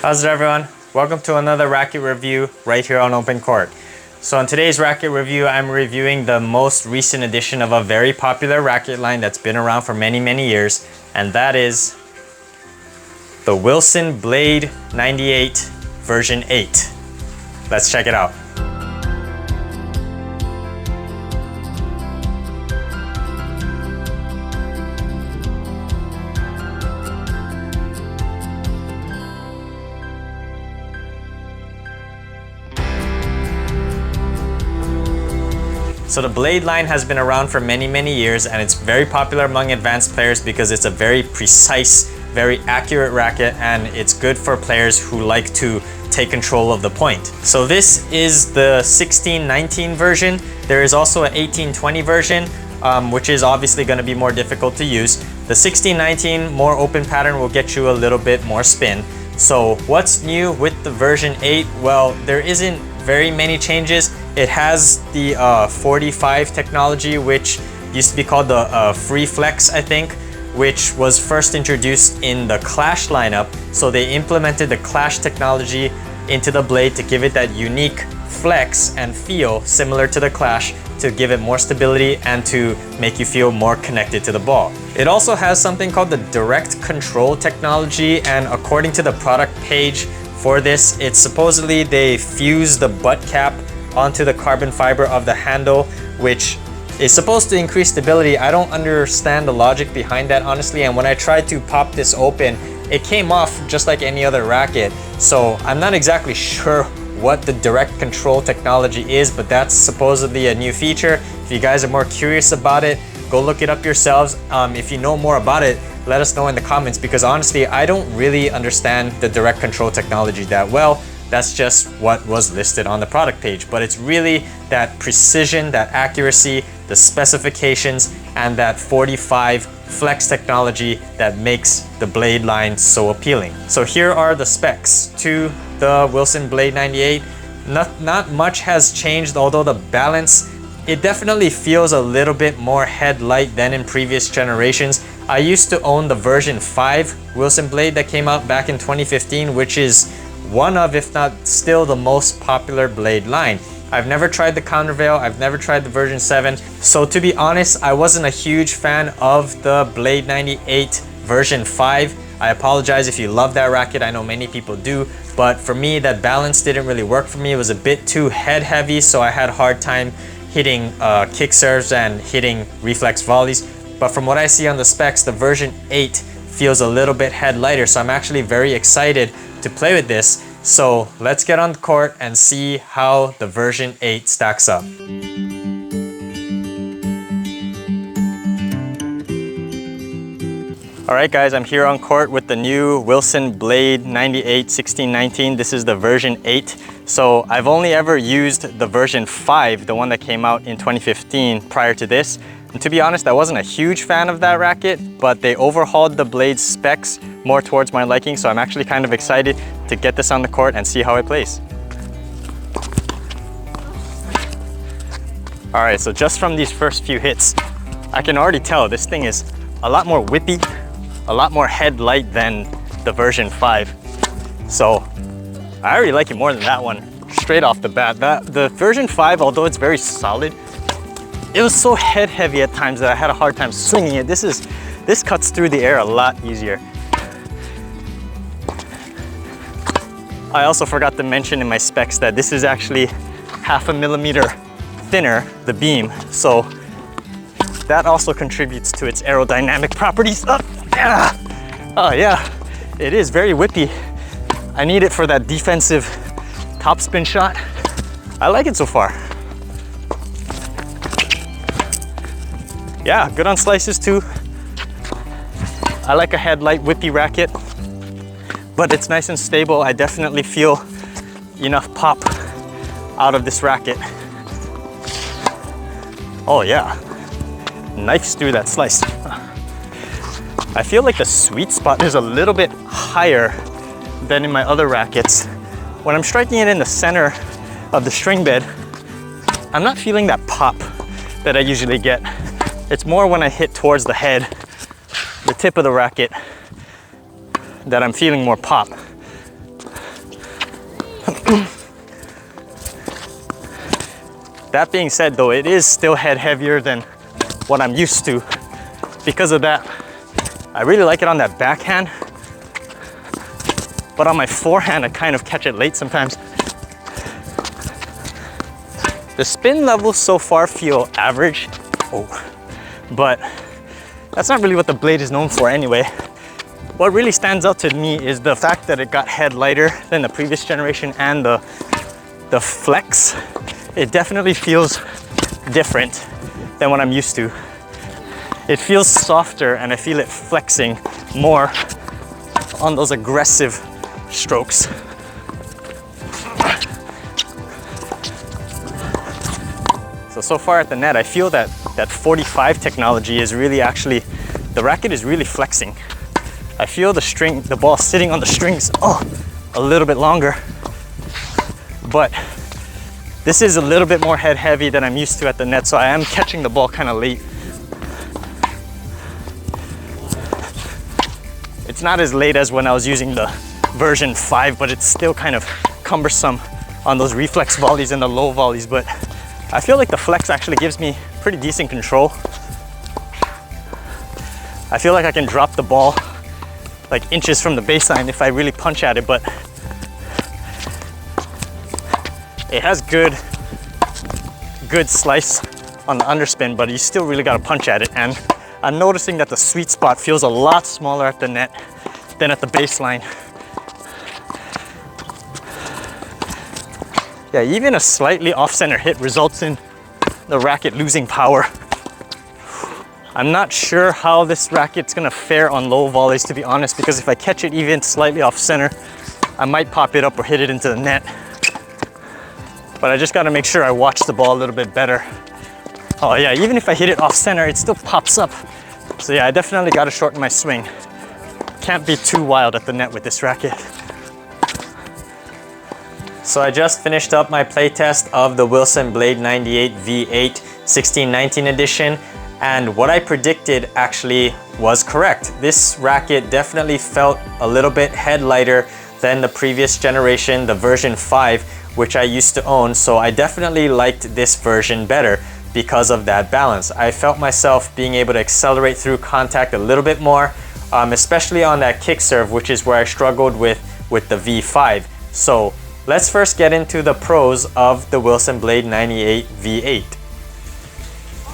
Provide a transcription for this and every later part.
How's it, everyone? Welcome to another racket review right here on OpenCourt. So in today's racket review, I'm reviewing the most recent edition of a very popular racket line that's been around for many years, and that is the Wilson Blade 98 version 8. Let's check it out. So the Blade line has been around for many years, and it's very popular among advanced players because it's a very precise, very accurate racket, and it's good for players who like to take control of the point. So this is the 16-19 version. There is also an 18-20 version, which is obviously going to be more difficult to use. The 16-19 more open pattern will get you a little bit more spin. So what's new with the version 8? Well, there isn't very many changes. It has the 45 technology, which used to be called the Free Flex, I think, which was first introduced in the Clash lineup. So they implemented the Clash technology into the Blade to give it that unique flex and feel similar to the Clash, to give it more stability and to make you feel more connected to the ball. It also has something called the direct control technology, and according to the product page for this, it's supposedly they fuse the butt cap onto the carbon fiber of the handle, which is supposed to increase stability. I don't understand the logic behind that, honestly, and when I tried to pop this open, it came off just like any other racket. So I'm not exactly sure what the direct control technology is, but that's supposedly a new feature. If you guys are more curious about it, go look it up yourselves. If you know more about it, let us know in the comments, because honestly, I don't really understand the direct control technology that well. That's just what was listed on the product page, but it's really that precision, that accuracy, the specifications, and that 45 flex technology that makes the Blade line so appealing. So here are the specs to the Wilson Blade 98. Not much has changed, although the balance, it definitely feels a little bit more head light than in previous generations. I used to own the version 5 Wilson Blade that came out back in 2015, which is one of, if not still, the most popular Blade line. I've never tried the countervail, I've never tried the version 7. So to be honest, I wasn't a huge fan of the Blade 98 version 5. I apologize if you love that racket, I know many people do, but for me, that balance didn't really work for me. It was a bit too head heavy, so I had a hard time hitting kick serves and hitting reflex volleys. But from what I see on the specs, the version 8 feels a little bit head lighter, so I'm actually very excited to play with this. So let's get on the court and see how the version 8 stacks up. Alright guys, I'm here on court with the new Wilson Blade 98 16-19. This is the version 8. So I've only ever used the version 5, the one that came out in 2015 prior to this. And to be honest, I wasn't a huge fan of that racket, but they overhauled the Blade's specs more towards my liking, so I'm actually kind of excited to get this on the court and see how it plays. Alright, so just from these first few hits, I can already tell this thing is a lot more whippy, a lot more head light than the version 5. So I already like it more than that one straight off the bat. The version 5, although it's very solid, it was so head heavy at times that I had a hard time swinging it. This cuts through the air a lot easier. I also forgot to mention in my specs that this is actually 0.5 millimeter thinner, the beam. So that also contributes to its aerodynamic properties. Oh yeah, it is very whippy. I need it for that defensive topspin shot. I like it so far. Yeah, good on slices too. I like a headlight whippy racket, but it's nice and stable. I definitely feel enough pop out of this racket. Oh yeah, knifes through that slice. I feel like the sweet spot is a little bit higher than in my other rackets. When I'm striking it in the center of the string bed, I'm not feeling that pop that I usually get. It's more when I hit towards the head, the tip of the racket, that I'm feeling more pop. That being said though, it is still head heavier than what I'm used to. Because of that, I really like it on that backhand, but on my forehand, I kind of catch it late sometimes. The spin levels so far feel average, but that's not really what the blade is known for anyway. What really stands out to me is the fact that it got head lighter than the previous generation, and the flex. It definitely feels different than what I'm used to. It feels softer and I feel it flexing more on those aggressive strokes. So far at the net, I feel that 45 technology is really actually, the racket is really flexing. I feel the ball sitting on the strings, a little bit longer. But this is a little bit more head heavy than I'm used to at the net, so I am catching the ball kind of late. It's not as late as when I was using the version 5, but it's still kind of cumbersome on those reflex volleys and the low volleys. But I feel like the flex actually gives me pretty decent control. I feel like I can drop the ball like inches from the baseline if I really punch at it, but it has good slice on the underspin, but you still really got to punch at it. And I'm noticing that the sweet spot feels a lot smaller at the net than at the baseline. Yeah, even a slightly off-center hit results in the racket losing power. I'm not sure how this racket's gonna fare on low volleys, to be honest, because if I catch it even slightly off-center, I might pop it up or hit it into the net. But I just gotta make sure I watch the ball a little bit better. Oh yeah, even if I hit it off-center, it still pops up. So yeah, I definitely gotta shorten my swing. Can't be too wild at the net with this racket. So I just finished up my playtest of the Wilson Blade 98 V8 1619 edition, and what I predicted actually was correct. This racket definitely felt a little bit head lighter than the previous generation, the version 5, which I used to own, so I definitely liked this version better because of that balance. I felt myself being able to accelerate through contact a little bit more, especially on that kick serve, which is where I struggled with the V5. So let's first get into the pros of the Wilson Blade 98 V8.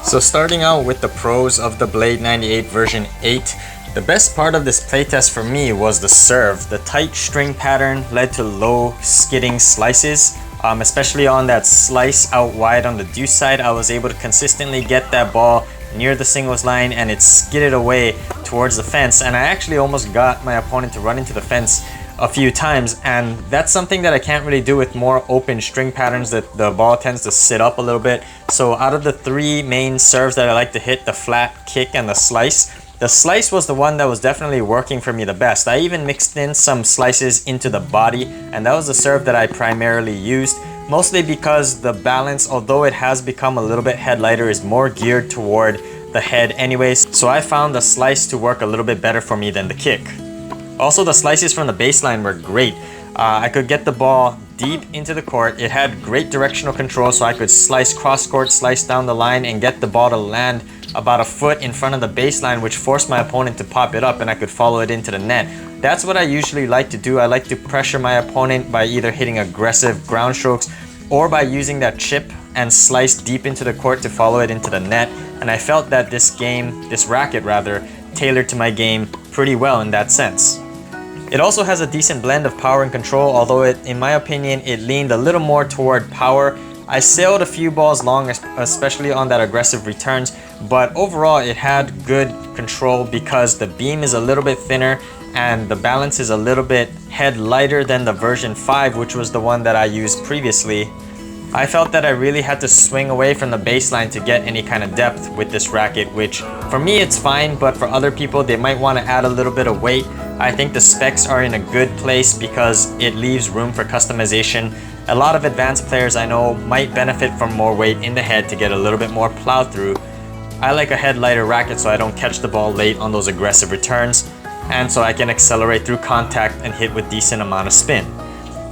So starting out with the pros of the Blade 98 version 8, the best part of this playtest for me was the serve. The tight string pattern led to low skidding slices, especially on that slice out wide on the deuce side. I was able to consistently get that ball near the singles line and it skidded away towards the fence, and I actually almost got my opponent to run into the fence a few times, and that's something that I can't really do with more open string patterns, that the ball tends to sit up a little bit. So out of the three main serves that I like to hit, the flat, kick, and the slice was the one that was definitely working for me the best. I even mixed in some slices into the body, and that was the serve that I primarily used, mostly because the balance, although it has become a little bit head lighter, is more geared toward the head anyways. So I found the slice to work a little bit better for me than the kick. Also, the slices from the baseline were great. I could get the ball deep into the court. It had great directional control, so I could slice cross court, slice down the line, and get the ball to land about a foot in front of the baseline, which forced my opponent to pop it up, and I could follow it into the net. That's what I usually like to do. I like to pressure my opponent by either hitting aggressive ground strokes or by using that chip and slice deep into the court to follow it into the net. And I felt that this racket rather, tailored to my game pretty well in that sense. It also has a decent blend of power and control, although in my opinion, it leaned a little more toward power. I sailed a few balls long, especially on that aggressive returns, but overall it had good control because the beam is a little bit thinner and the balance is a little bit head lighter than the version 5, which was the one that I used previously. I felt that I really had to swing away from the baseline to get any kind of depth with this racket, which for me it's fine, but for other people they might want to add a little bit of weight. I think the specs are in a good place because it leaves room for customization. A lot of advanced players I know might benefit from more weight in the head to get a little bit more plow through. I like a head lighter racket so I don't catch the ball late on those aggressive returns, and so I can accelerate through contact and hit with decent amount of spin.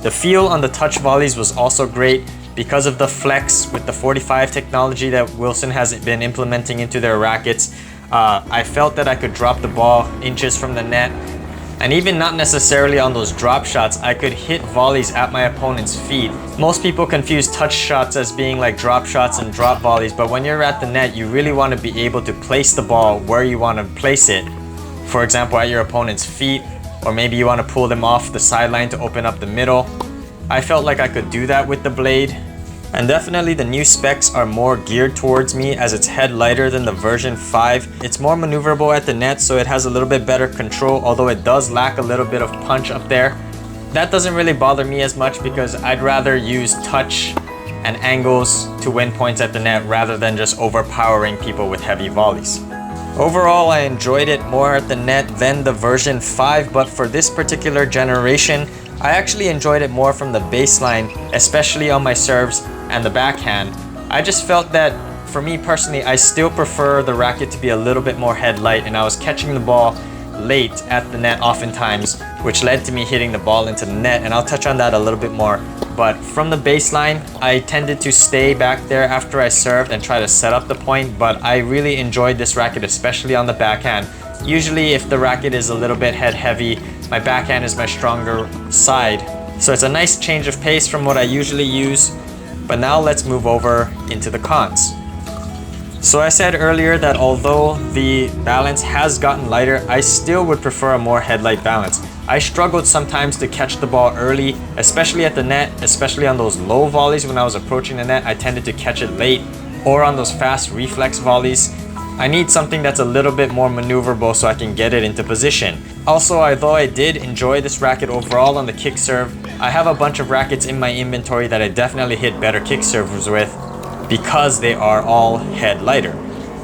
The feel on the touch volleys was also great because of the flex with the 45 technology that Wilson has been implementing into their rackets. I felt that I could drop the ball inches from the net, and even not necessarily on those drop shots, I could hit volleys at my opponent's feet. Most people confuse touch shots as being like drop shots and drop volleys, but when you're at the net, you really want to be able to place the ball where you want to place it. For example, at your opponent's feet, or maybe you want to pull them off the sideline to open up the middle. I felt like I could do that with the blade. And definitely the new specs are more geared towards me as it's head lighter than the version 5. It's more maneuverable at the net, so it has a little bit better control, although it does lack a little bit of punch up there. That doesn't really bother me as much because I'd rather use touch and angles to win points at the net rather than just overpowering people with heavy volleys. Overall, I enjoyed it more at the net than the version 5, but for this particular generation, I actually enjoyed it more from the baseline, especially on my serves and the backhand. I just felt that, for me personally, I still prefer the racket to be a little bit more head light, and I was catching the ball late at the net oftentimes, which led to me hitting the ball into the net, and I'll touch on that a little bit more. But from the baseline, I tended to stay back there after I served and try to set up the point, but I really enjoyed this racket, especially on the backhand. Usually if the racket is a little bit head heavy, my backhand is my stronger side. So it's a nice change of pace from what I usually use. But now let's move over into the cons. So I said earlier that although the balance has gotten lighter, I still would prefer a more headlight balance. I struggled sometimes to catch the ball early, especially at the net, especially on those low volleys when I was approaching the net. I tended to catch it late, or on those fast reflex volleys. I need something that's a little bit more maneuverable so I can get it into position. Also, although I did enjoy this racket overall on the kick serve, I have a bunch of rackets in my inventory that I definitely hit better kick servers with because they are all head lighter.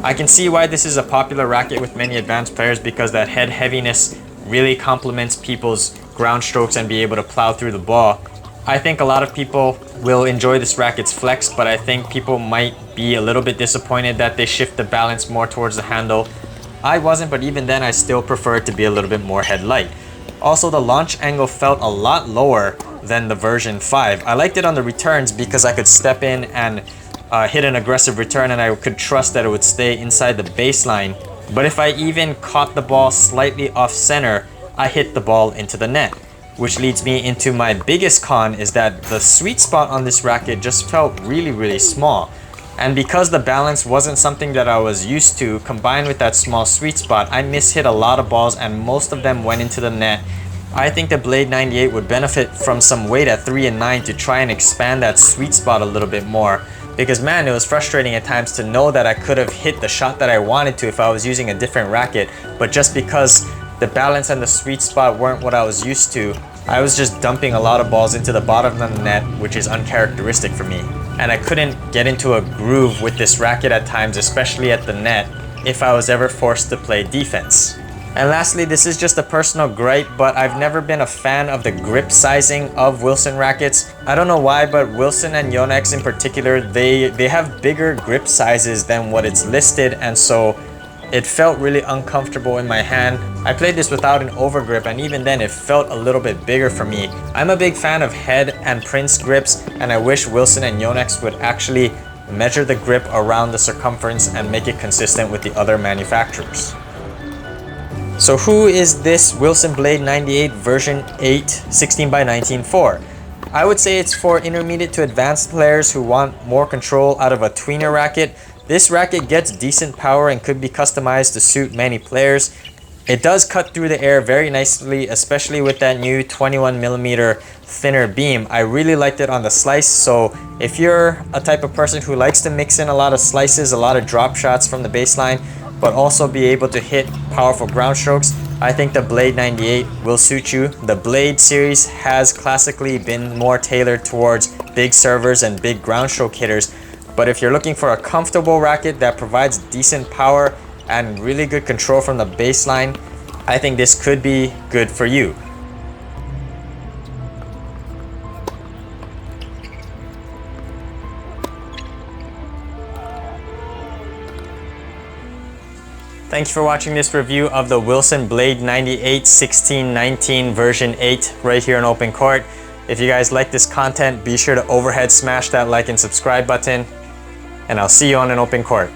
I can see why this is a popular racket with many advanced players because that head heaviness really complements people's ground strokes and be able to plow through the ball. I think a lot of people will enjoy this racket's flex, but I think people might be a little bit disappointed that they shift the balance more towards the handle. I wasn't, but even then I still prefer it to be a little bit more head light. Also, the launch angle felt a lot lower than the version 5. I liked it on the returns because I could step in and hit an aggressive return and I could trust that it would stay inside the baseline. But if I even caught the ball slightly off center, I hit the ball into the net. Which leads me into my biggest con, is that the sweet spot on this racket just felt really small. And because the balance wasn't something that I was used to, combined with that small sweet spot, I mishit a lot of balls and most of them went into the net. I think the Blade 98 would benefit from some weight at 3 and 9 to try and expand that sweet spot a little bit more. Because man, it was frustrating at times to know that I could have hit the shot that I wanted to if I was using a different racket, but just because the balance and the sweet spot weren't what I was used to, I was just dumping a lot of balls into the bottom of the net, which is uncharacteristic for me. And I couldn't get into a groove with this racket at times, especially at the net, if I was ever forced to play defense. And lastly, this is just a personal gripe, but I've never been a fan of the grip sizing of Wilson rackets. I don't know why, but Wilson and Yonex in particular, they have bigger grip sizes than what it's listed, and so it felt really uncomfortable in my hand. I played this without an overgrip, and even then it felt a little bit bigger for me. I'm a big fan of head and Prince grips, and I wish Wilson and Yonex would actually measure the grip around the circumference and make it consistent with the other manufacturers. So who is this Wilson Blade 98 version 8 16x19 for? I would say it's for intermediate to advanced players who want more control out of a tweener racket. This racket gets decent power and could be customized to suit many players. It does cut through the air very nicely, especially with that new 21mm thinner beam. I really liked it on the slice, so if you're a type of person who likes to mix in a lot of slices, a lot of drop shots from the baseline, but also be able to hit powerful ground strokes, I think the Blade 98 will suit you. The Blade series has classically been more tailored towards big servers and big ground stroke hitters, but if you're looking for a comfortable racket that provides decent power and really good control from the baseline, I think this could be good for you. Thanks for watching this review of the Wilson Blade 98 1619 version 8 right here in OpenCourt. If you guys like this content, be sure to overhead smash that like and subscribe button, and I'll see you on an open court.